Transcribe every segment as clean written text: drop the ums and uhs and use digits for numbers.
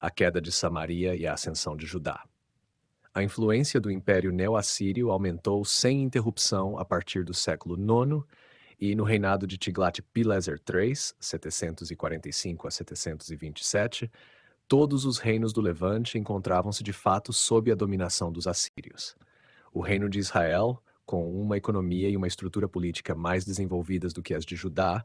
a queda de Samaria e a ascensão de Judá. A influência do Império Neo-Assírio aumentou sem interrupção a partir do século IX e no reinado de Tiglat-Pileser III, 745 a 727, todos os reinos do Levante encontravam-se de fato sob a dominação dos assírios. O reino de Israel, com uma economia e uma estrutura política mais desenvolvidas do que as de Judá,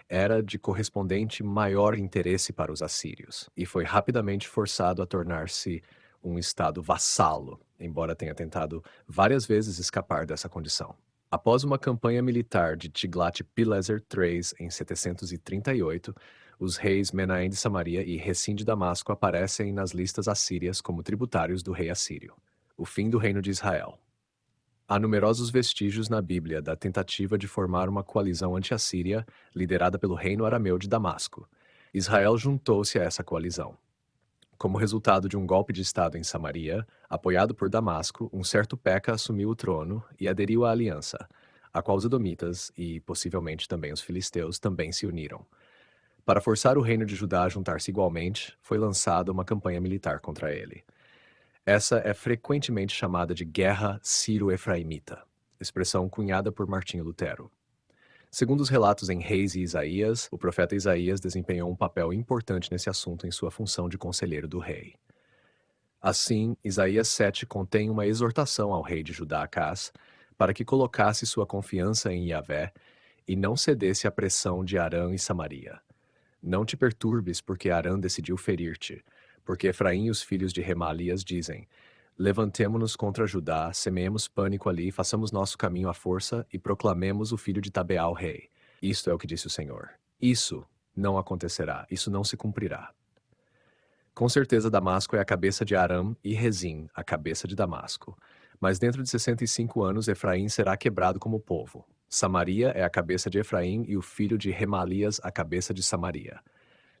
era de correspondente maior interesse para os assírios, e foi rapidamente forçado a tornar-se um estado vassalo, embora tenha tentado várias vezes escapar dessa condição. Após uma campanha militar de Tiglat-Pileser III em 738, os reis Menahem de Samaria e Recim de Damasco aparecem nas listas assírias como tributários do rei assírio. O fim do reino de Israel. Há numerosos vestígios na Bíblia da tentativa de formar uma coalizão anti-assíria liderada pelo reino arameu de Damasco. Israel juntou-se a essa coalizão. Como resultado de um golpe de Estado em Samaria, apoiado por Damasco, um certo Peca assumiu o trono e aderiu à aliança, a qual os edomitas e, possivelmente, também os filisteus também se uniram. Para forçar o reino de Judá a juntar-se igualmente, foi lançada uma campanha militar contra ele. Essa é frequentemente chamada de Guerra Sírio-Efraimita, expressão cunhada por Martinho Lutero. Segundo os relatos em Reis e Isaías, o profeta Isaías desempenhou um papel importante nesse assunto em sua função de conselheiro do rei. Assim, Isaías 7 contém uma exortação ao rei de Judá, Acás, para que colocasse sua confiança em Yahvé e não cedesse à pressão de Arã e Samaria. Não te perturbes, porque Arã decidiu ferir-te, porque Efraim e os filhos de Remalias dizem: levantemo-nos contra Judá, semeemos pânico ali, façamos nosso caminho à força e proclamemos o filho de Tabeal rei. Isto é o que disse o Senhor. Isso não acontecerá, isso não se cumprirá. Com certeza Damasco é a cabeça de Aram e Rezim, a cabeça de Damasco. Mas dentro de 65 anos Efraim será quebrado como povo. Samaria é a cabeça de Efraim e o filho de Remalias a cabeça de Samaria.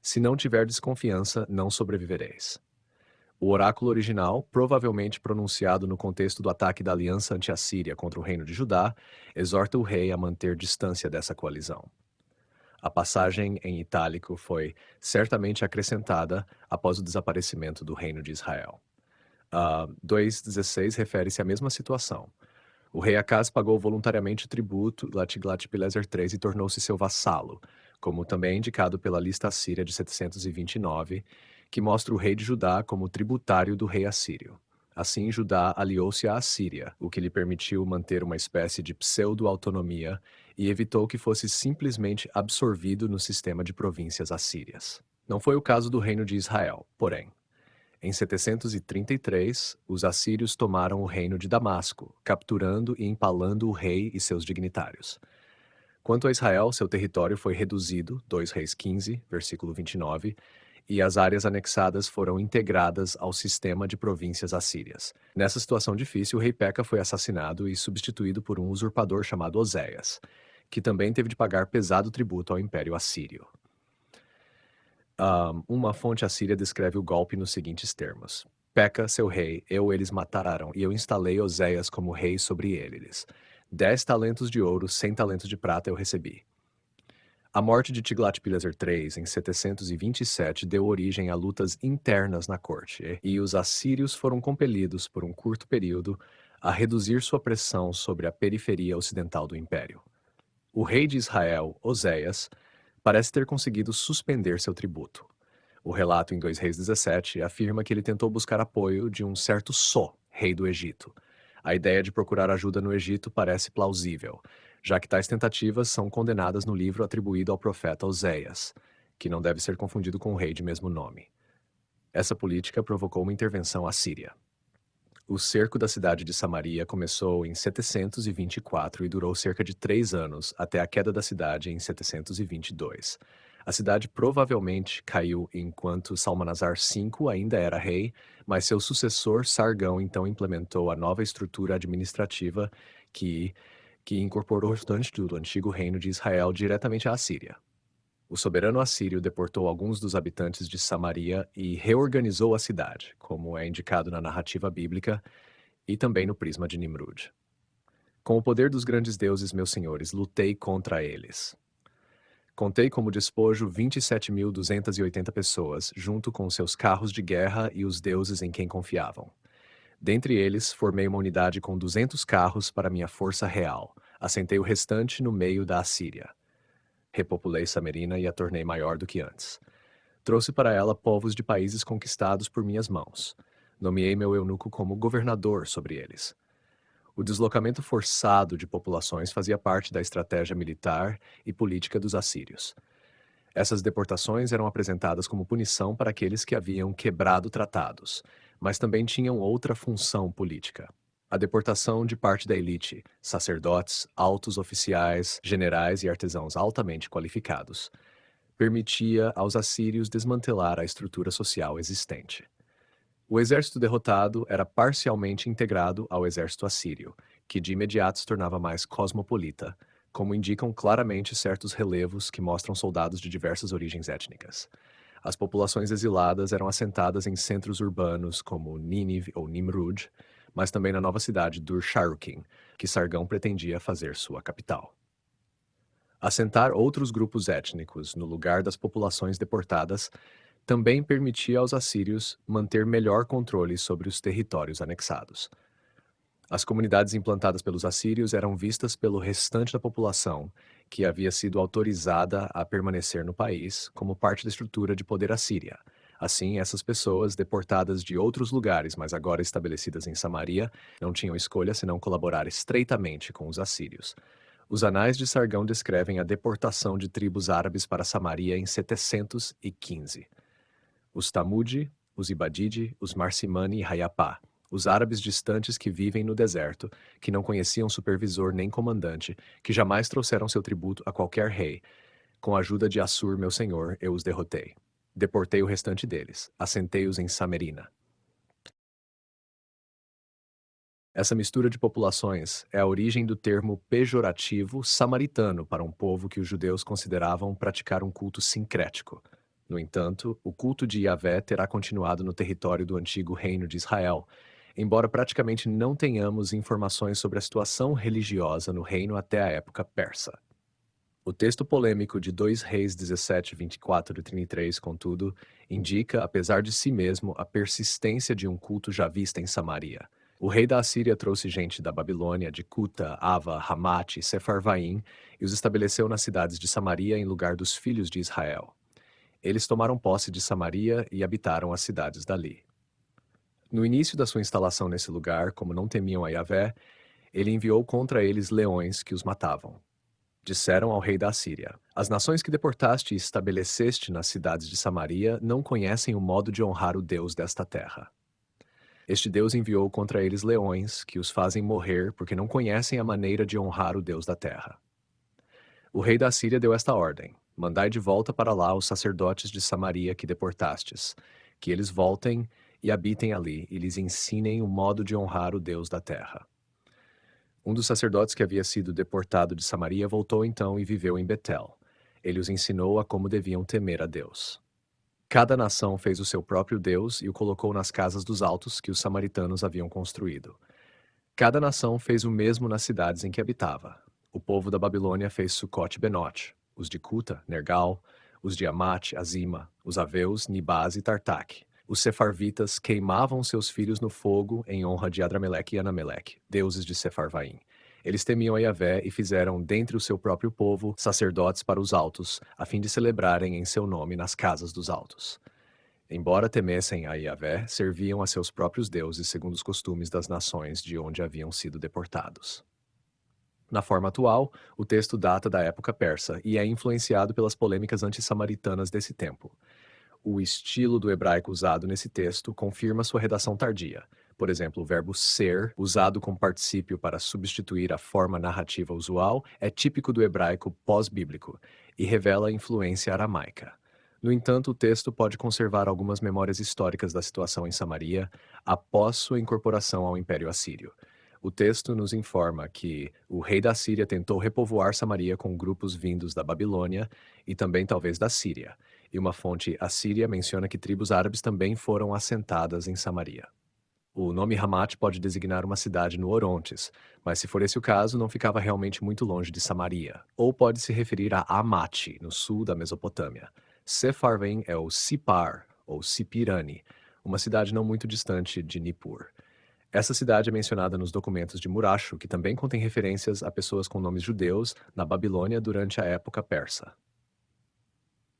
Se não tiver desconfiança, não sobrevivereis. O oráculo original, provavelmente pronunciado no contexto do ataque da aliança anti-assíria contra o reino de Judá, exorta o rei a manter distância dessa coalizão. A passagem em itálico foi certamente acrescentada após o desaparecimento do reino de Israel. 2:16 refere-se à mesma situação. O rei Acás pagou voluntariamente o tributo a Tiglat-Pileser III e tornou-se seu vassalo, como também é indicado pela lista assíria de 729, que mostra o rei de Judá como tributário do rei assírio. Assim, Judá aliou-se à Assíria, o que lhe permitiu manter uma espécie de pseudo-autonomia e evitou que fosse simplesmente absorvido no sistema de províncias assírias. Não foi o caso do reino de Israel, porém. Em 733, os assírios tomaram o reino de Damasco, capturando e empalando o rei e seus dignitários. Quanto a Israel, seu território foi reduzido, 2 Reis 15, versículo 29, e as áreas anexadas foram integradas ao sistema de províncias assírias. Nessa situação difícil, o rei Peca foi assassinado e substituído por um usurpador chamado Oséias, que também teve de pagar pesado tributo ao Império Assírio. Uma fonte assíria descreve o golpe nos seguintes termos: Peca, seu rei, eles matarão, e eu instalei Oséias como rei sobre eles. 10 talentos de ouro, 100 talentos de prata eu recebi. A morte de Tiglat-Pileser III, em 727, deu origem a lutas internas na corte, e os assírios foram compelidos, por um curto período, a reduzir sua pressão sobre a periferia ocidental do império. O rei de Israel, Oséias, parece ter conseguido suspender seu tributo. O relato em 2 Reis 17 afirma que ele tentou buscar apoio de um certo Só, rei do Egito. A ideia de procurar ajuda no Egito parece plausível, já que tais tentativas são condenadas no livro atribuído ao profeta Oséias, que não deve ser confundido com o rei de mesmo nome. Essa política provocou uma intervenção assíria. O cerco da cidade de Samaria começou em 724 e durou cerca de 3 anos, até a queda da cidade em 722. A cidade provavelmente caiu enquanto Salmanasar V ainda era rei, mas seu sucessor Sargão então implementou a nova estrutura administrativa que incorporou o restante do antigo reino de Israel diretamente à Assíria. O soberano assírio deportou alguns dos habitantes de Samaria e reorganizou a cidade, como é indicado na narrativa bíblica e também no prisma de Nimrud. Com o poder dos grandes deuses, meus senhores, lutei contra eles. Contei como despojo 27.280 pessoas, junto com seus carros de guerra e os deuses em quem confiavam. Dentre eles, formei uma unidade com 200 carros para minha força real. Assentei o restante no meio da Assíria. Repopulei Samerina e a tornei maior do que antes. Trouxe para ela povos de países conquistados por minhas mãos. Nomeei meu eunuco como governador sobre eles. O deslocamento forçado de populações fazia parte da estratégia militar e política dos assírios. Essas deportações eram apresentadas como punição para aqueles que haviam quebrado tratados, mas também tinham outra função política. A deportação de parte da elite, sacerdotes, altos oficiais, generais e artesãos altamente qualificados, permitia aos assírios desmantelar a estrutura social existente. O exército derrotado era parcialmente integrado ao exército assírio, que de imediato se tornava mais cosmopolita, como indicam claramente certos relevos que mostram soldados de diversas origens étnicas. As populações exiladas eram assentadas em centros urbanos como Nínive ou Nimrud, mas também na nova cidade Dur-Sharrukin, que Sargão pretendia fazer sua capital. Assentar outros grupos étnicos no lugar das populações deportadas também permitia aos assírios manter melhor controle sobre os territórios anexados. As comunidades implantadas pelos assírios eram vistas pelo restante da população, que havia sido autorizada a permanecer no país, como parte da estrutura de poder assíria. Assim, essas pessoas, deportadas de outros lugares, mas agora estabelecidas em Samaria, não tinham escolha senão colaborar estreitamente com os assírios. Os anais de Sargão descrevem a deportação de tribos árabes para Samaria em 715. Os Tamudi, os Ibadide, os Marsimani e Hayapá, os árabes distantes que vivem no deserto, que não conheciam supervisor nem comandante, que jamais trouxeram seu tributo a qualquer rei. Com a ajuda de Assur, meu senhor, eu os derrotei. Deportei o restante deles, assentei-os em Samerina. Essa mistura de populações é a origem do termo pejorativo samaritano para um povo que os judeus consideravam praticar um culto sincrético. No entanto, o culto de Yahvé terá continuado no território do antigo reino de Israel, embora praticamente não tenhamos informações sobre a situação religiosa no reino até a época persa. O texto polêmico de 2 Reis 17, 24 e 33, contudo, indica, apesar de si mesmo, a persistência de um culto já vista em Samaria. O rei da Assíria trouxe gente da Babilônia, de Cuta, Ava, Ramate e Sefarvaim e os estabeleceu nas cidades de Samaria em lugar dos filhos de Israel. Eles tomaram posse de Samaria e habitaram as cidades dali. No início da sua instalação nesse lugar, como não temiam a Yahvé, ele enviou contra eles leões que os matavam. Disseram ao rei da Assíria: As nações que deportaste e estabeleceste nas cidades de Samaria não conhecem o modo de honrar o Deus desta terra. Este Deus enviou contra eles leões, que os fazem morrer porque não conhecem a maneira de honrar o Deus da terra. O rei da Assíria deu esta ordem: Mandai de volta para lá os sacerdotes de Samaria que deportastes, que eles voltem e habitem ali, e lhes ensinem o modo de honrar o Deus da terra. Um dos sacerdotes que havia sido deportado de Samaria voltou então e viveu em Betel. Ele os ensinou a como deviam temer a Deus. Cada nação fez o seu próprio Deus e o colocou nas casas dos altos que os samaritanos haviam construído. Cada nação fez o mesmo nas cidades em que habitava. O povo da Babilônia fez Sucote-Benote, os de Cuta, Nergal, os de Amate, Azima, os aveus, Nibás e Tartaque. Os sefarvitas queimavam seus filhos no fogo em honra de Adrameleque e Anameleque, deuses de Sefarvaim. Eles temiam a Yahvé e fizeram, dentre o seu próprio povo, sacerdotes para os altos, a fim de celebrarem em seu nome nas casas dos altos. Embora temessem a Yahvé, serviam a seus próprios deuses segundo os costumes das nações de onde haviam sido deportados. Na forma atual, o texto data da época persa e é influenciado pelas polêmicas antissamaritanas desse tempo. O estilo do hebraico usado nesse texto confirma sua redação tardia. Por exemplo, o verbo ser, usado com particípio para substituir a forma narrativa usual, é típico do hebraico pós-bíblico e revela a influência aramaica. No entanto, o texto pode conservar algumas memórias históricas da situação em Samaria após sua incorporação ao Império Assírio. O texto nos informa que o rei da Síria tentou repovoar Samaria com grupos vindos da Babilônia e também talvez da Síria, e uma fonte assíria menciona que tribos árabes também foram assentadas em Samaria. O nome Hamat pode designar uma cidade no Orontes, mas se for esse o caso, não ficava realmente muito longe de Samaria. Ou pode se referir a Amate, no sul da Mesopotâmia. Sepharvaim é o Sipar, ou Sipirani, uma cidade não muito distante de Nippur. Essa cidade é mencionada nos documentos de Murasho, que também contém referências a pessoas com nomes judeus na Babilônia durante a época persa.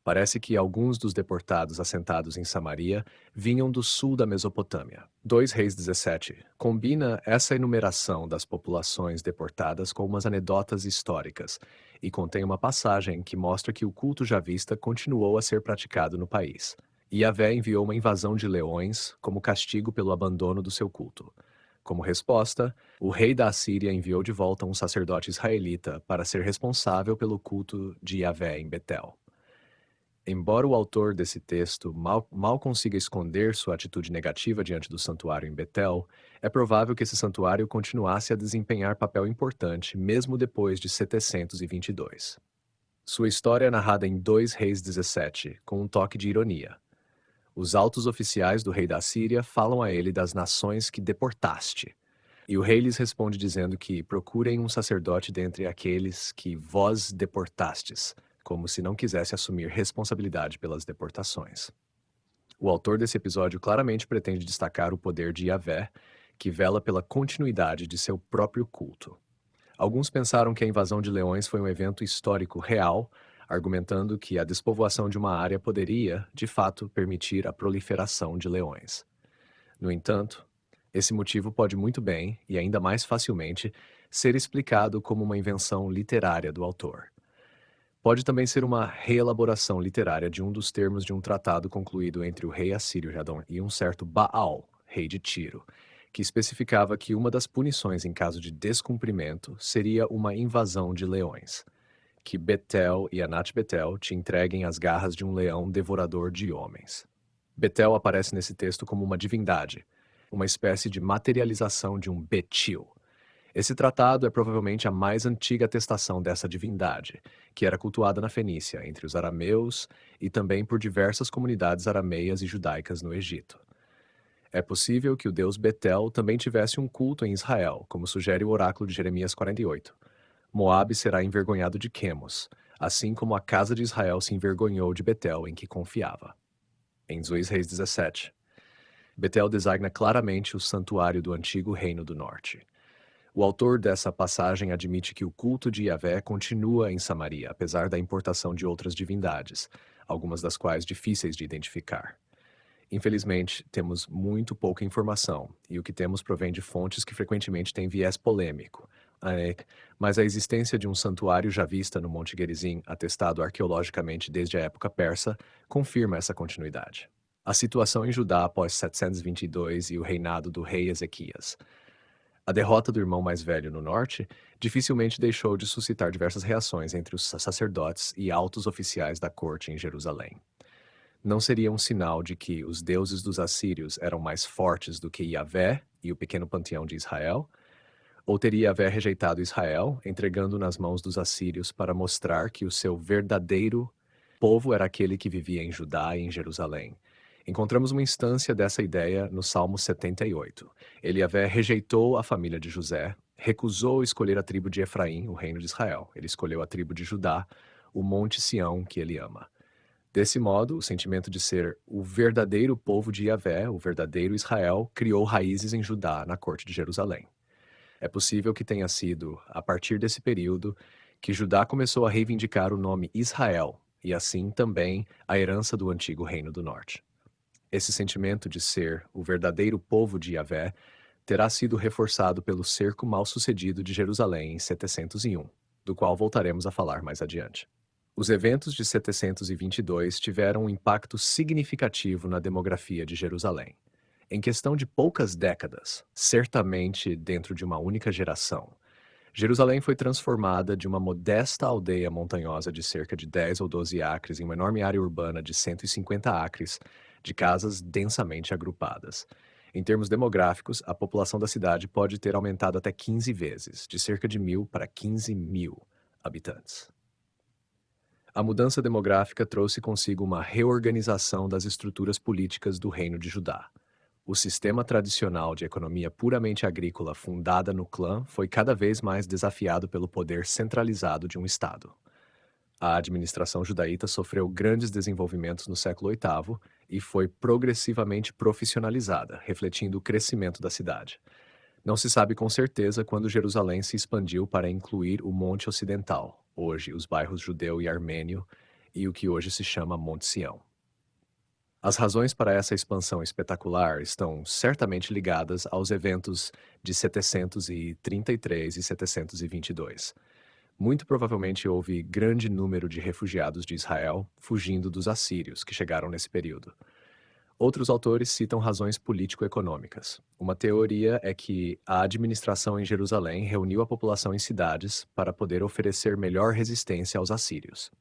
Parece que alguns dos deportados assentados em Samaria vinham do sul da Mesopotâmia. 2 Reis 17 combina essa enumeração das populações deportadas com umas anedotas históricas e contém uma passagem que mostra que o culto javista continuou a ser praticado no país. Yahvé enviou uma invasão de leões como castigo pelo abandono do seu culto. Como resposta, o rei da Assíria enviou de volta um sacerdote israelita para ser responsável pelo culto de Yahvé em Betel. Embora o autor desse texto mal consiga esconder sua atitude negativa diante do santuário em Betel, é provável que esse santuário continuasse a desempenhar papel importante mesmo depois de 722. Sua história é narrada em 2 Reis 17, com um toque de ironia. Os altos oficiais do rei da Síria falam a ele das nações que deportaste. E o rei lhes responde dizendo que procurem um sacerdote dentre aqueles que vós deportastes, como se não quisesse assumir responsabilidade pelas deportações. O autor desse episódio claramente pretende destacar o poder de Yahvé, que vela pela continuidade de seu próprio culto. Alguns pensaram que a invasão de leões foi um evento histórico real, argumentando que a despovoação de uma área poderia, de fato, permitir a proliferação de leões. No entanto, esse motivo pode muito bem, e ainda mais facilmente, ser explicado como uma invenção literária do autor. Pode também ser uma reelaboração literária de um dos termos de um tratado concluído entre o rei assírio Jadon e um certo Baal, rei de Tiro, que especificava que uma das punições em caso de descumprimento seria uma invasão de leões, que Betel e Anat Betel te entreguem às garras de um leão devorador de homens. Betel aparece nesse texto como uma divindade, uma espécie de materialização de um Betil. Esse tratado é provavelmente a mais antiga atestação dessa divindade, que era cultuada na Fenícia, entre os arameus e também por diversas comunidades arameias e judaicas no Egito. É possível que o deus Betel também tivesse um culto em Israel, como sugere o oráculo de Jeremias 48. Moabe será envergonhado de Quemos, assim como a casa de Israel se envergonhou de Betel em que confiava. Em 2 Reis 17, Betel designa claramente o santuário do antigo reino do norte. O autor dessa passagem admite que o culto de Yahvé continua em Samaria, apesar da importação de outras divindades, algumas das quais difíceis de identificar. Infelizmente, temos muito pouca informação, e o que temos provém de fontes que frequentemente têm viés polêmico. Mas a existência de um santuário javista no Monte Gerizim, atestado arqueologicamente desde a época persa, confirma essa continuidade. A situação em Judá após 722 e o reinado do rei Ezequias. A derrota do irmão mais velho no norte dificilmente deixou de suscitar diversas reações entre os sacerdotes e altos oficiais da corte em Jerusalém. Não seria um sinal de que os deuses dos assírios eram mais fortes do que Yahvé e o pequeno panteão de Israel? Ou teria Yahvé rejeitado Israel, entregando nas mãos dos assírios para mostrar que o seu verdadeiro povo era aquele que vivia em Judá e em Jerusalém? Encontramos uma instância dessa ideia no Salmo 78. Yahvé rejeitou a família de José, recusou escolher a tribo de Efraim, o reino de Israel. Ele escolheu a tribo de Judá, o monte Sião que ele ama. Desse modo, o sentimento de ser o verdadeiro povo de Yahvé, o verdadeiro Israel, criou raízes em Judá, na corte de Jerusalém. É possível que tenha sido, a partir desse período, que Judá começou a reivindicar o nome Israel, e assim também a herança do antigo reino do norte. Esse sentimento de ser o verdadeiro povo de Yahvé terá sido reforçado pelo cerco mal-sucedido de Jerusalém em 701, do qual voltaremos a falar mais adiante. Os eventos de 722 tiveram um impacto significativo na demografia de Jerusalém. Em questão de poucas décadas, certamente dentro de uma única geração, Jerusalém foi transformada de uma modesta aldeia montanhosa de cerca de 10 ou 12 acres em uma enorme área urbana de 150 acres, de casas densamente agrupadas. Em termos demográficos, a população da cidade pode ter aumentado até 15 vezes, de cerca de 1.000 para 15.000 habitantes. A mudança demográfica trouxe consigo uma reorganização das estruturas políticas do Reino de Judá. O sistema tradicional de economia puramente agrícola fundada no clã foi cada vez mais desafiado pelo poder centralizado de um Estado. A administração judaíta sofreu grandes desenvolvimentos no século VIII e foi progressivamente profissionalizada, refletindo o crescimento da cidade. Não se sabe com certeza quando Jerusalém se expandiu para incluir o Monte Ocidental, hoje os bairros Judeu e Armênio, e o que hoje se chama Monte Sião. As razões para essa expansão espetacular estão certamente ligadas aos eventos de 733 e 722. Muito provavelmente houve grande número de refugiados de Israel fugindo dos assírios que chegaram nesse período. Outros autores citam razões político-econômicas. Uma teoria é que a administração em Jerusalém reuniu a população em cidades para poder oferecer melhor resistência aos assírios.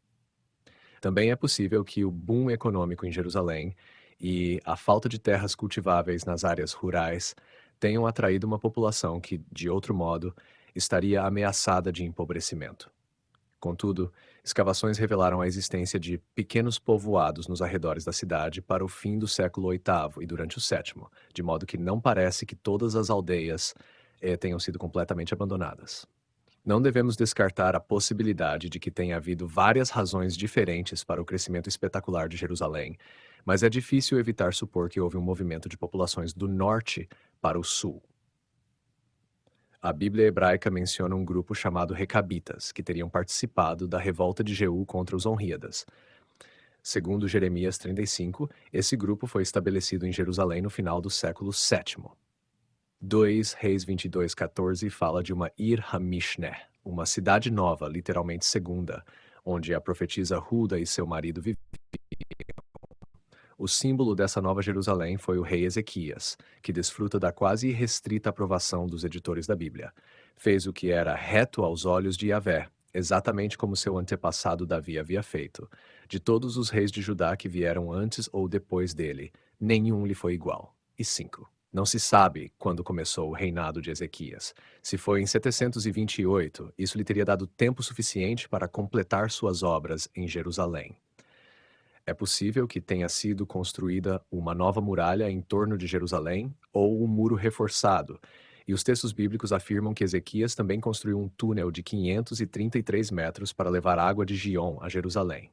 Também é possível que o boom econômico em Jerusalém e a falta de terras cultiváveis nas áreas rurais tenham atraído uma população que, de outro modo, estaria ameaçada de empobrecimento. Contudo, escavações revelaram a existência de pequenos povoados nos arredores da cidade para o fim do século VIII e durante o sétimo, de modo que não parece que todas as aldeias tenham sido completamente abandonadas. Não devemos descartar a possibilidade de que tenha havido várias razões diferentes para o crescimento espetacular de Jerusalém, mas é difícil evitar supor que houve um movimento de populações do norte para o sul. A Bíblia hebraica menciona um grupo chamado Recabitas, que teriam participado da revolta de Jeú contra os Onríadas. Segundo Jeremias 35, esse grupo foi estabelecido em Jerusalém no final do século VII. 2 Reis 22:14 fala de uma Ir Hamishne, uma cidade nova, literalmente segunda, onde a profetisa Hulda e seu marido viviam. O símbolo dessa nova Jerusalém foi o rei Ezequias, que desfruta da quase irrestrita aprovação dos editores da Bíblia. Fez o que era reto aos olhos de Yahvé, exatamente como seu antepassado Davi havia feito. De todos os reis de Judá que vieram antes ou depois dele, nenhum lhe foi igual. E 5. Não se sabe quando começou o reinado de Ezequias. Se foi em 728, isso lhe teria dado tempo suficiente para completar suas obras em Jerusalém. É possível que tenha sido construída uma nova muralha em torno de Jerusalém ou um muro reforçado, e os textos bíblicos afirmam que Ezequias também construiu um túnel de 533 metros para levar água de Gion a Jerusalém.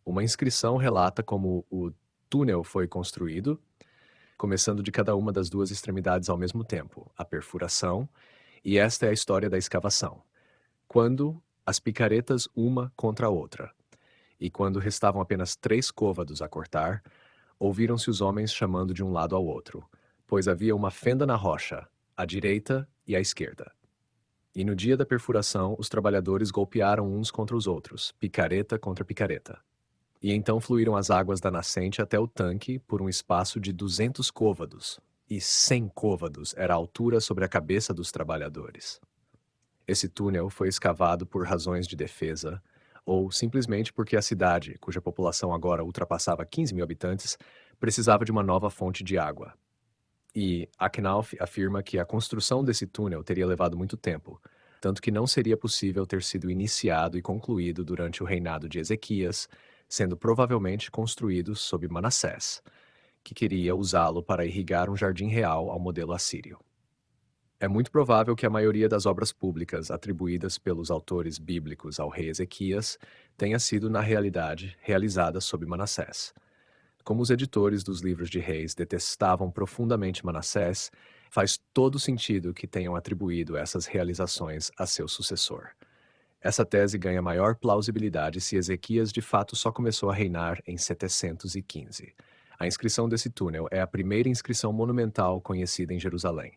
Uma inscrição relata como o túnel foi construído, começando de cada uma das duas extremidades ao mesmo tempo, a perfuração, e esta é a história da escavação. Quando as picaretas uma contra a outra, e quando restavam apenas 3 côvados a cortar, ouviram-se os homens chamando de um lado ao outro, pois havia uma fenda na rocha, à direita e à esquerda. E no dia da perfuração, os trabalhadores golpearam uns contra os outros, picareta contra picareta. E então fluíram as águas da nascente até o tanque por um espaço de 200 côvados, e 100 côvados era a altura sobre a cabeça dos trabalhadores. Esse túnel foi escavado por razões de defesa, ou simplesmente porque a cidade, cuja população agora ultrapassava 15 mil habitantes, precisava de uma nova fonte de água. E Acknauf afirma que a construção desse túnel teria levado muito tempo, tanto que não seria possível ter sido iniciado e concluído durante o reinado de Ezequias, sendo provavelmente construído sob Manassés, que queria usá-lo para irrigar um jardim real ao modelo assírio. É muito provável que a maioria das obras públicas atribuídas pelos autores bíblicos ao rei Ezequias tenha sido, na realidade, realizada sob Manassés. Como os editores dos livros de reis detestavam profundamente Manassés, faz todo sentido que tenham atribuído essas realizações a seu sucessor. Essa tese ganha maior plausibilidade se Ezequias de fato só começou a reinar em 715. A inscrição desse túnel é a primeira inscrição monumental conhecida em Jerusalém.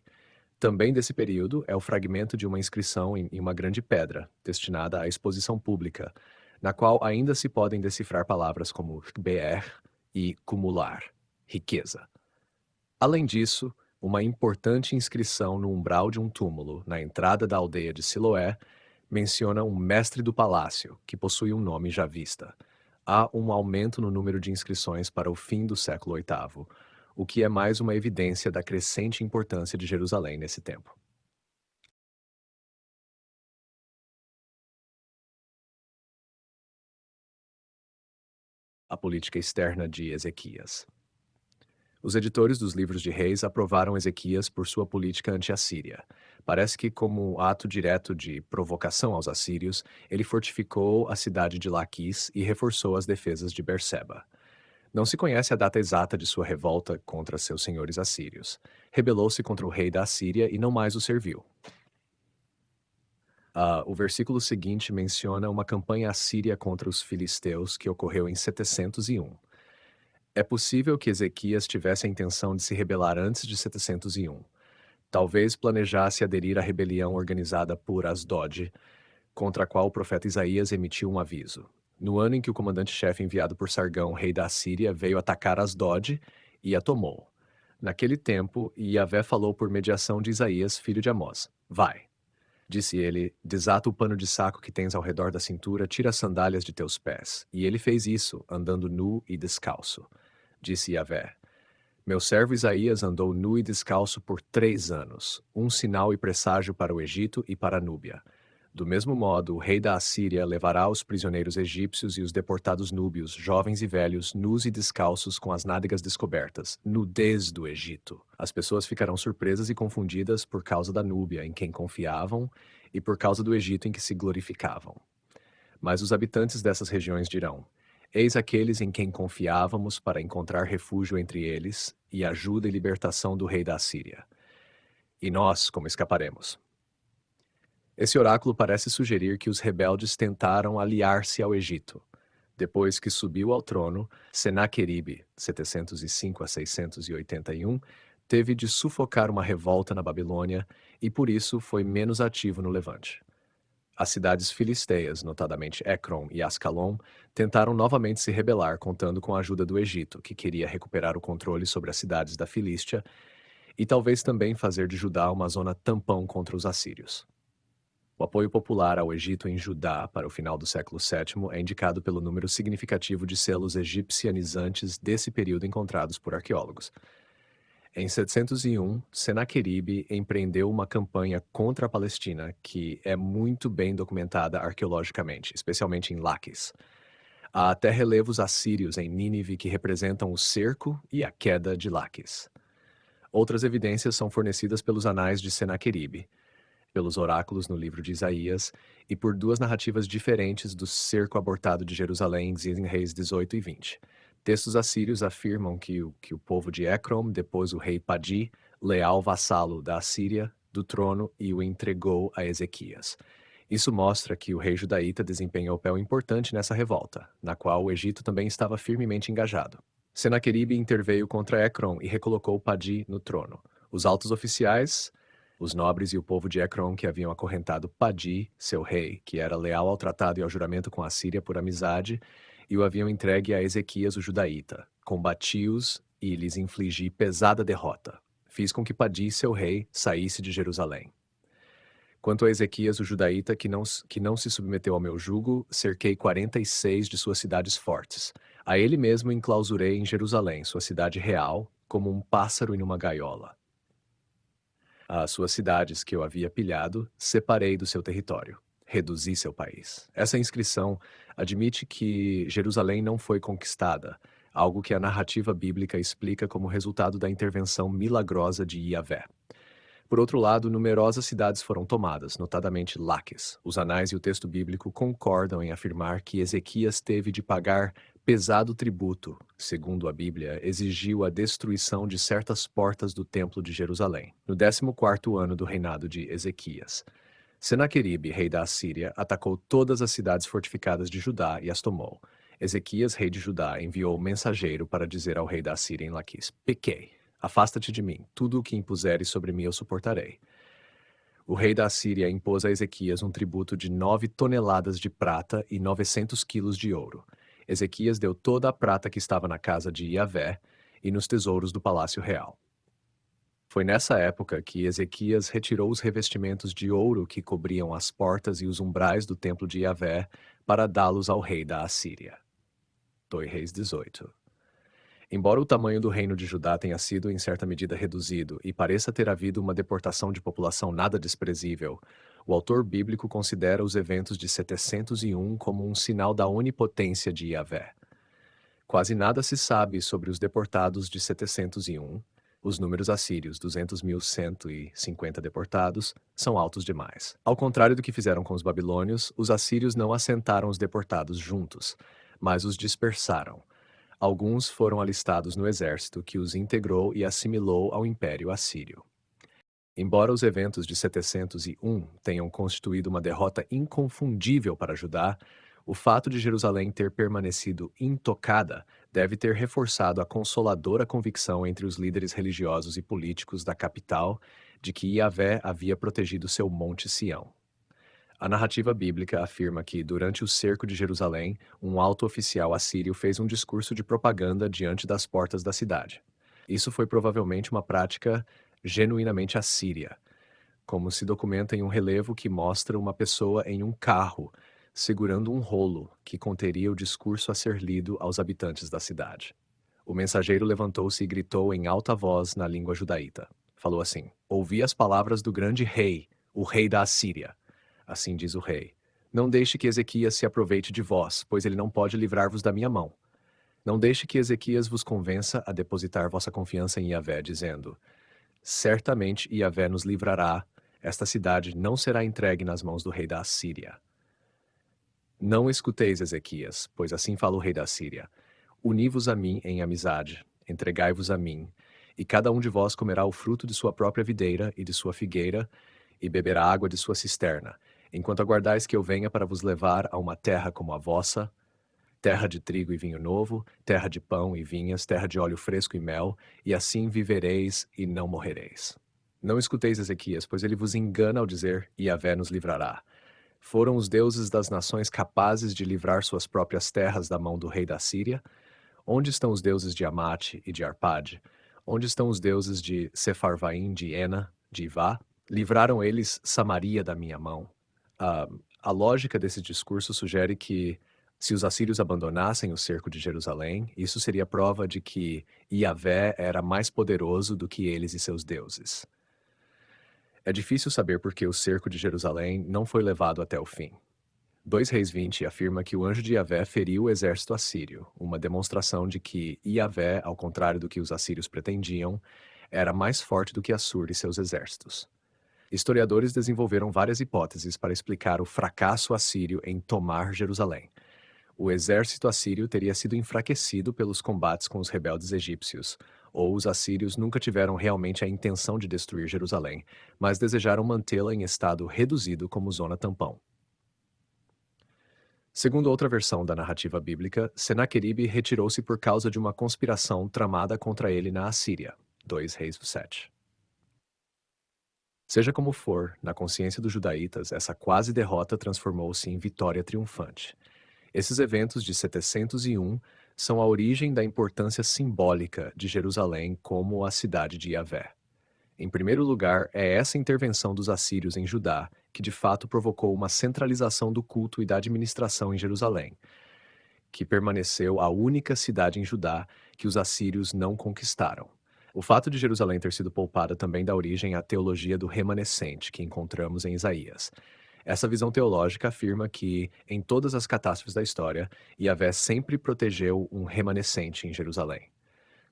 Também desse período é o fragmento de uma inscrição em uma grande pedra, destinada à exposição pública, na qual ainda se podem decifrar palavras como be'er e cumular, riqueza. Além disso, uma importante inscrição no umbral de um túmulo, na entrada da aldeia de Siloé, menciona um mestre do palácio, que possui um nome já vista. Há um aumento no número de inscrições para o fim do século VIII, o que é mais uma evidência da crescente importância de Jerusalém nesse tempo. A política externa de Ezequias. Os editores dos livros de Reis aprovaram Ezequias por sua política anti-assíria. Parece que, como ato direto de provocação aos assírios, ele fortificou a cidade de Laquis e reforçou as defesas de Berseba. Não se conhece a data exata de sua revolta contra seus senhores assírios. Rebelou-se contra o rei da Assíria e não mais o serviu. O versículo seguinte menciona uma campanha assíria contra os filisteus que ocorreu em 701. É possível que Ezequias tivesse a intenção de se rebelar antes de 701. Talvez planejasse aderir à rebelião organizada por Asdod, contra a qual o profeta Isaías emitiu um aviso. No ano em que o comandante-chefe enviado por Sargão, rei da Assíria, veio atacar Asdod e a tomou. Naquele tempo, Yahvé falou por mediação de Isaías, filho de Amós: Vai. Disse ele: Desata o pano de saco que tens ao redor da cintura, tira as sandálias de teus pés. E ele fez isso, andando nu e descalço. Disse Yahvé: Meu servo Isaías andou nu e descalço por 3 anos, um sinal e presságio para o Egito e para a Núbia. Do mesmo modo, o rei da Assíria levará os prisioneiros egípcios e os deportados núbios, jovens e velhos, nus e descalços com as nádegas descobertas, nudez do Egito. As pessoas ficarão surpresas e confundidas por causa da Núbia, em quem confiavam, e por causa do Egito em que se glorificavam. Mas os habitantes dessas regiões dirão: Eis aqueles em quem confiávamos para encontrar refúgio entre eles e ajuda e libertação do rei da Assíria. E nós, como escaparemos? Esse oráculo parece sugerir que os rebeldes tentaram aliar-se ao Egito. Depois que subiu ao trono, Senaqueribe, 705 a 681, teve de sufocar uma revolta na Babilônia e por isso foi menos ativo no Levante. As cidades filisteias, notadamente Ecrom e Ascalon, tentaram novamente se rebelar contando com a ajuda do Egito, que queria recuperar o controle sobre as cidades da Filístia e talvez também fazer de Judá uma zona tampão contra os assírios. O apoio popular ao Egito em Judá para o final do século VII é indicado pelo número significativo de selos egipcianizantes desse período encontrados por arqueólogos. Em 701, Senaqueribe empreendeu uma campanha contra a Palestina que é muito bem documentada arqueologicamente, especialmente em Laquis. Há até relevos assírios em Nínive que representam o cerco e a queda de Laquis. Outras evidências são fornecidas pelos anais de Senaqueribe, pelos oráculos no livro de Isaías e por 2 narrativas diferentes do cerco abortado de Jerusalém em Reis 18 e 20. Textos assírios afirmam que o povo de Ecrom depôs o rei Padi, leal vassalo da Assíria, do trono e o entregou a Ezequias. Isso mostra que o rei judaíta desempenhou um papel importante nessa revolta, na qual o Egito também estava firmemente engajado. Senaqueribe interveio contra Ecrom e recolocou Padi no trono. Os altos oficiais, os nobres e o povo de Ecrom que haviam acorrentado Padi, seu rei, que era leal ao tratado e ao juramento com a Síria por amizade, e o haviam entregue a Ezequias o judaíta. Combati-os e lhes infligi pesada derrota. Fiz com que Padi, seu rei, saísse de Jerusalém. Quanto a Ezequias o judaíta, que não se submeteu ao meu jugo, cerquei 46 de suas cidades fortes. A ele mesmo enclausurei em Jerusalém, sua cidade real, como um pássaro em uma gaiola. As suas cidades que eu havia pilhado, separei do seu território. Reduzi seu país. Essa inscrição admite que Jerusalém não foi conquistada, algo que a narrativa bíblica explica como resultado da intervenção milagrosa de Yahvé. Por outro lado, numerosas cidades foram tomadas, notadamente Laques. Os anais e o texto bíblico concordam em afirmar que Ezequias teve de pagar pesado tributo, segundo a Bíblia, exigiu a destruição de certas portas do Templo de Jerusalém, no 14º ano do reinado de Ezequias. Senaqueribe, rei da Assíria, atacou todas as cidades fortificadas de Judá e as tomou. Ezequias, rei de Judá, enviou um mensageiro para dizer ao rei da Assíria em Laquis: Pequei, afasta-te de mim, tudo o que impuseres sobre mim eu suportarei. O rei da Assíria impôs a Ezequias um tributo de 9 toneladas de prata e 900 quilos de ouro. Ezequias deu toda a prata que estava na casa de Yahvé e nos tesouros do palácio real. Foi nessa época que Ezequias retirou os revestimentos de ouro que cobriam as portas e os umbrais do templo de Yahvé para dá-los ao rei da Assíria. 2 Reis 18. Embora o tamanho do reino de Judá tenha sido em certa medida reduzido e pareça ter havido uma deportação de população nada desprezível, o autor bíblico considera os eventos de 701 como um sinal da onipotência de Yahvé. Quase nada se sabe sobre os deportados de 701. Os números assírios, 200.150 deportados, são altos demais. Ao contrário do que fizeram com os babilônios, os assírios não assentaram os deportados juntos, mas os dispersaram. Alguns foram alistados no exército que os integrou e assimilou ao Império Assírio. Embora os eventos de 701 tenham constituído uma derrota inconfundível para Judá, o fato de Jerusalém ter permanecido intocada deve ter reforçado a consoladora convicção entre os líderes religiosos e políticos da capital de que Yahvé havia protegido seu Monte Sião. A narrativa bíblica afirma que, durante o cerco de Jerusalém, um alto oficial assírio fez um discurso de propaganda diante das portas da cidade. Isso foi provavelmente uma prática genuinamente assíria, como se documenta em um relevo que mostra uma pessoa em um carro, segurando um rolo que conteria o discurso a ser lido aos habitantes da cidade. O mensageiro levantou-se e gritou em alta voz na língua judaíta. Falou assim: "Ouvi as palavras do grande rei, o rei da Assíria. Assim diz o rei: Não deixe que Ezequias se aproveite de vós, pois ele não pode livrar-vos da minha mão. Não deixe que Ezequias vos convença a depositar vossa confiança em Yahvé, dizendo: Certamente Yahvé nos livrará, esta cidade não será entregue nas mãos do rei da Assíria. Não escuteis Ezequias, pois assim fala o rei da Síria: Uni-vos a mim em amizade, entregai-vos a mim, e cada um de vós comerá o fruto de sua própria videira e de sua figueira, e beberá água de sua cisterna, enquanto aguardais que eu venha para vos levar a uma terra como a vossa, terra de trigo e vinho novo, terra de pão e vinhas, terra de óleo fresco e mel, e assim vivereis e não morrereis. Não escuteis Ezequias, pois ele vos engana ao dizer: Yahvé nos livrará. Foram os deuses das nações capazes de livrar suas próprias terras da mão do rei da Síria? Onde estão os deuses de Amate e de Arpade? Onde estão os deuses de Sefarvaim, de Ena, de Ivá? Livraram eles Samaria da minha mão. A lógica desse discurso sugere que, se os assírios abandonassem o cerco de Jerusalém, isso seria prova de que Yahvé era mais poderoso do que eles e seus deuses. É difícil saber por que o cerco de Jerusalém não foi levado até o fim. 2 Reis 20 afirma que o anjo de Yahvé feriu o exército assírio, uma demonstração de que Yahvé, ao contrário do que os assírios pretendiam, era mais forte do que Assur e seus exércitos. Historiadores desenvolveram várias hipóteses para explicar o fracasso assírio em tomar Jerusalém. O exército assírio teria sido enfraquecido pelos combates com os rebeldes egípcios, ou os assírios nunca tiveram realmente a intenção de destruir Jerusalém, mas desejaram mantê-la em estado reduzido como zona tampão. Segundo outra versão da narrativa bíblica, Senaqueribe retirou-se por causa de uma conspiração tramada contra ele na Assíria. 2 Reis 7. Seja como for, na consciência dos judaítas, essa quase derrota transformou-se em vitória triunfante. Esses eventos de 701 são a origem da importância simbólica de Jerusalém como a cidade de Yahvé. Em primeiro lugar, é essa intervenção dos assírios em Judá que de fato provocou uma centralização do culto e da administração em Jerusalém, que permaneceu a única cidade em Judá que os assírios não conquistaram. O fato de Jerusalém ter sido poupada também dá origem à teologia do remanescente que encontramos em Isaías. Essa visão teológica afirma que, em todas as catástrofes da história, Yahvé sempre protegeu um remanescente em Jerusalém.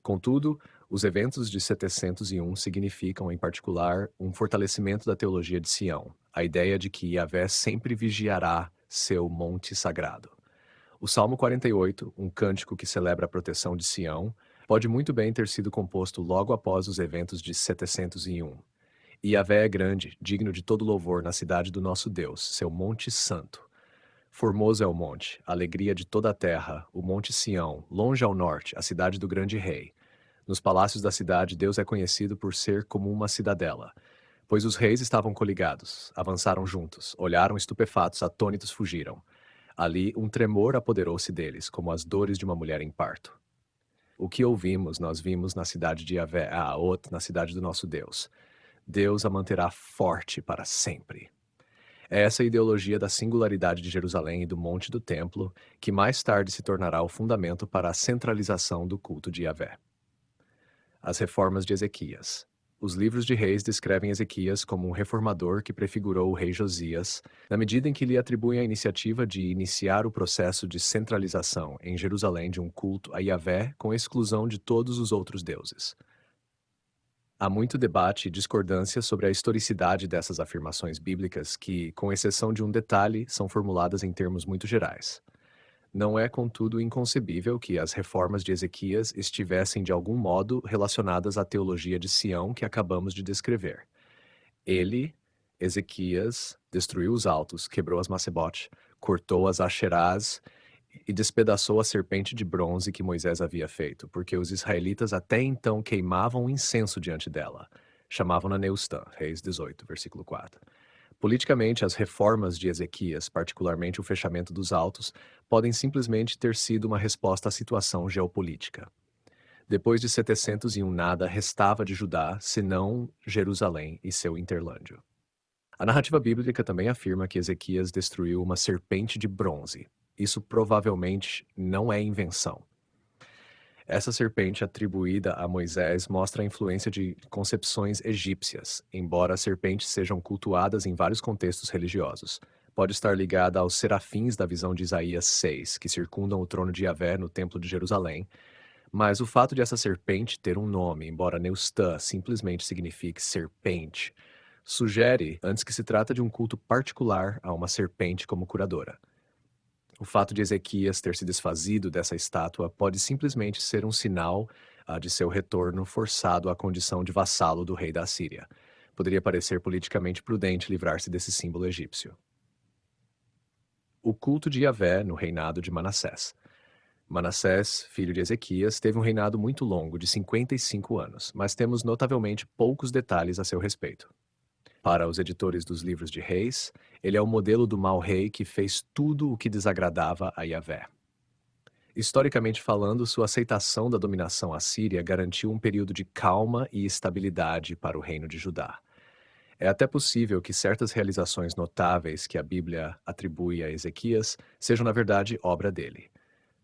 Contudo, os eventos de 701 significam, em particular, um fortalecimento da teologia de Sião, a ideia de que Yahvé sempre vigiará seu monte sagrado. O Salmo 48, um cântico que celebra a proteção de Sião, pode muito bem ter sido composto logo após os eventos de 701. Yahvé é grande, digno de todo louvor na cidade do nosso Deus, seu monte santo. Formoso é o monte, a alegria de toda a terra, o monte Sião, longe ao norte, a cidade do grande rei. Nos palácios da cidade, Deus é conhecido por ser como uma cidadela, pois os reis estavam coligados, avançaram juntos, olharam estupefatos, atônitos fugiram. Ali, um tremor apoderou-se deles, como as dores de uma mulher em parto. O que ouvimos, nós vimos na cidade de Yahvé, na cidade do nosso Deus. Deus a manterá forte para sempre. É essa ideologia da singularidade de Jerusalém e do Monte do Templo que mais tarde se tornará o fundamento para a centralização do culto de Yahvé. As reformas de Ezequias. Os livros de Reis descrevem Ezequias como um reformador que prefigurou o rei Josias, na medida em que lhe atribuem a iniciativa de iniciar o processo de centralização em Jerusalém de um culto a Yahvé com exclusão de todos os outros deuses. Há muito debate e discordância sobre a historicidade dessas afirmações bíblicas que, com exceção de um detalhe, são formuladas em termos muito gerais. Não é, contudo, inconcebível que as reformas de Ezequias estivessem de algum modo relacionadas à teologia de Sião que acabamos de descrever. Ele, Ezequias, destruiu os altos, quebrou as macebote, cortou as asherás e despedaçou a serpente de bronze que Moisés havia feito, porque os israelitas até então queimavam incenso diante dela. Chamavam-na Neustã, Reis 18, versículo 4. Politicamente, as reformas de Ezequias, particularmente o fechamento dos altos, podem simplesmente ter sido uma resposta à situação geopolítica. Depois de 701 nada restava de Judá, senão Jerusalém e seu interlândio. A narrativa bíblica também afirma que Ezequias destruiu uma serpente de bronze. Isso provavelmente não é invenção. Essa serpente atribuída a Moisés mostra a influência de concepções egípcias, embora as serpentes sejam cultuadas em vários contextos religiosos. Pode estar ligada aos serafins da visão de Isaías 6, que circundam o trono de Yahvé no Templo de Jerusalém, mas o fato de essa serpente ter um nome, embora Neustã simplesmente signifique serpente, sugere antes que se trata de um culto particular a uma serpente como curadora. O fato de Ezequias ter se desfazido dessa estátua pode simplesmente ser um sinal de seu retorno forçado à condição de vassalo do rei da Assíria. Poderia parecer politicamente prudente livrar-se desse símbolo egípcio. O culto de Yahvé no reinado de Manassés. Manassés, filho de Ezequias, teve um reinado muito longo, de 55 anos, mas temos notavelmente poucos detalhes a seu respeito. Para os editores dos livros de reis, ele é o modelo do mau rei que fez tudo o que desagradava a Yahvé. Historicamente falando, sua aceitação da dominação assíria garantiu um período de calma e estabilidade para o reino de Judá. É até possível que certas realizações notáveis que a Bíblia atribui a Ezequias sejam, na verdade, obra dele.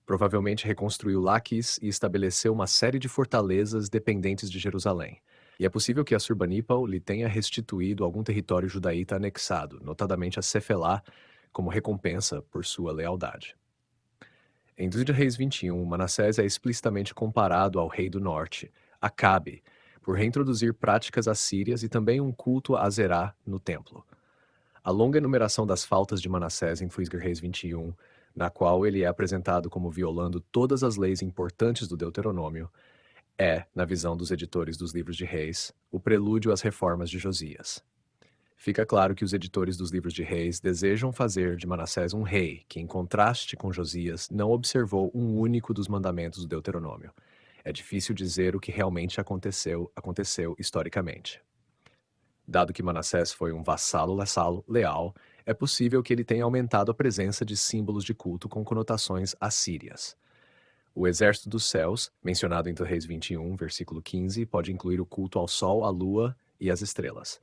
Provavelmente reconstruiu Laquis e estabeleceu uma série de fortalezas dependentes de Jerusalém. E é possível que Assurbanipal lhe tenha restituído algum território judaíta anexado, notadamente a Cefelá, como recompensa por sua lealdade. Em 2 de Reis 21, Manassés é explicitamente comparado ao rei do norte, Acabe, por reintroduzir práticas assírias e também um culto a Azerá no templo. A longa enumeração das faltas de Manassés em 2 de Reis 21, na qual ele é apresentado como violando todas as leis importantes do Deuteronômio, é, na visão dos editores dos livros de Reis, o prelúdio às reformas de Josias. Fica claro que os editores dos livros de Reis desejam fazer de Manassés um rei que, em contraste com Josias, não observou um único dos mandamentos do Deuteronômio. É difícil dizer o que realmente aconteceu historicamente. Dado que Manassés foi um vassalo leal, é possível que ele tenha aumentado a presença de símbolos de culto com conotações assírias. O exército dos céus, mencionado em Reis 21, versículo 15, pode incluir o culto ao sol, à lua e às estrelas.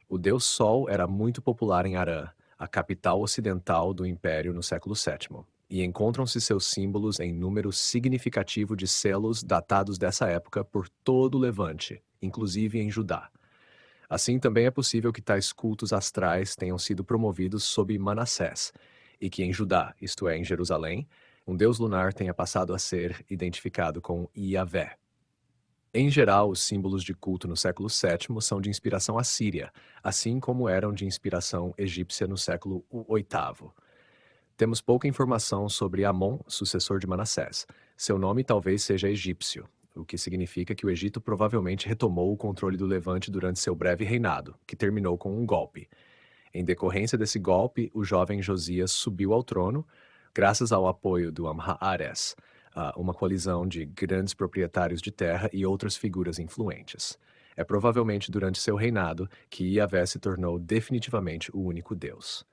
O deus Sol era muito popular em Arã, a capital ocidental do império no século VII, e encontram-se seus símbolos em número significativo de selos datados dessa época por todo o Levante, inclusive em Judá. Assim, também é possível que tais cultos astrais tenham sido promovidos sob Manassés, e que em Judá, isto é, em Jerusalém, um deus lunar tenha passado a ser identificado com Yahvé. Em geral, os símbolos de culto no século VII são de inspiração assíria, assim como eram de inspiração egípcia no século VIII. Temos pouca informação sobre Amon, sucessor de Manassés. Seu nome talvez seja egípcio, o que significa que o Egito provavelmente retomou o controle do Levante durante seu breve reinado, que terminou com um golpe. Em decorrência desse golpe, o jovem Josias subiu ao trono, graças ao apoio do Amha-Ares, uma coalizão de grandes proprietários de terra e outras figuras influentes. É provavelmente durante seu reinado que Yahvé se tornou definitivamente o único Deus.